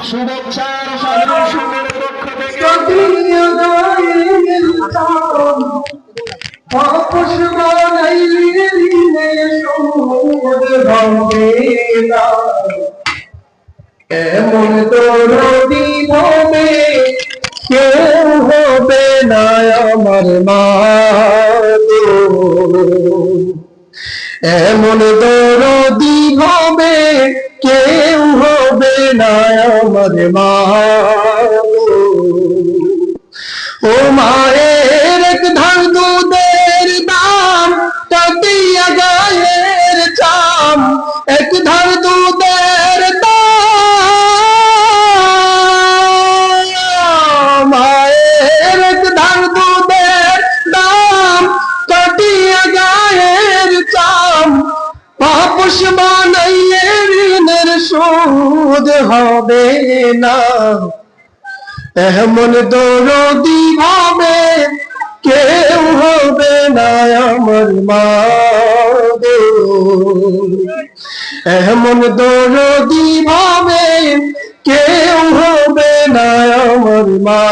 শুভেচ্ছার সাগরের পক্ষ থেকে এমন তোর দিবে কেউ হবে না আমার মা, এমন দরদি হবে কেউ হবে না আমার মা। ও মায়ের এক ধার দুধের দাম কাটিয়া গায়ের চাম, এক ধার দুধের দাম, মায়ের এক ধার দুধের দাম কাটিয়া গায়ের চাম, পাপস বানাইয়ে ঋণের শোধ হবে না। এমন দরদি ভাবে কেউ হবে না আমার মা, এমন দরদি ভাবে কেউ হবে না আমার মা।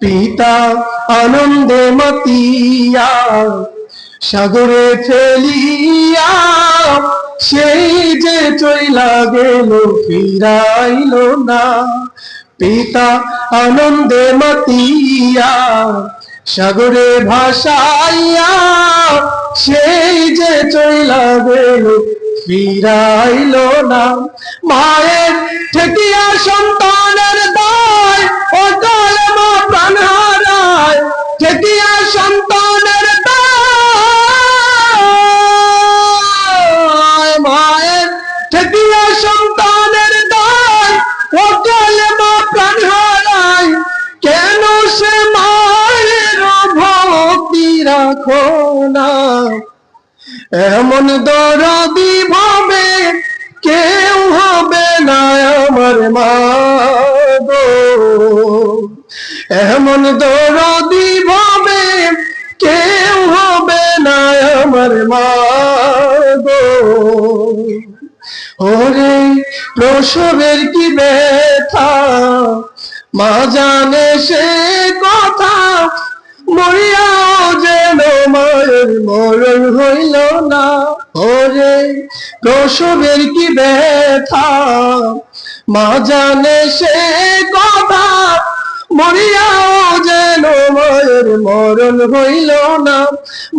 পিতা আনন্দে মাতিয়া সাগরে ফেলিয়া সেই যে চইলা গেল ফিরাইল না। পিতা আনন্দে মাতিয়া সাগরে ভাসাইয়া সেই যে চইলা গেল ফিরাইল না। মায়ের ঠেকিয়া সন্তানের দায় ওটাল মা প্রাণ হারায়, ঠেকিয়া সন্তানের দায়, মায়ের ঠেকিয়া সন্তানের দায় ওটাল মা প্রাণ হারায়। কেন সে মায়ের ভক্তি রাখো না, এমন দরদি ভাবে কেউ হবে না আমার মা গো, এমন দরদি ভাবে কেউ হবে না আমার মা গো। ওরে প্রসবের কি ব্যথা মা জানে সে কথা, মরিয়াও যেন মায়ের মরণ হইল না। ওরে প্রসবের কি ব্যথা মা জানে সে কথা, মরিয়াও যেন মায়ের মরণ হইল না।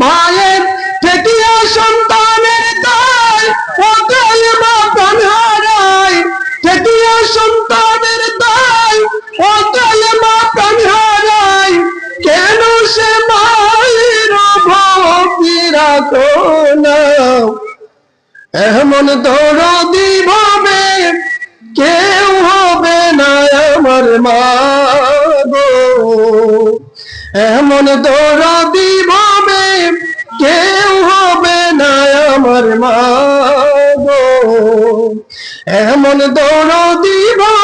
মায়ের ঠেকিয়া সন্তানের দায় ওটাই মা প্রাণ হারায়, ঠেকিয়া সন্তানের দায় ওটাই মা প্রাণ হারায়। কেন সে মায়ের ভক্তি রাখো না, এমন দরদি ভাবে কেউ হবে না আমার মা গো, এমন দরদি ভাবে কেউ হবে না আমার মা গো, এমন দরদি ভাবে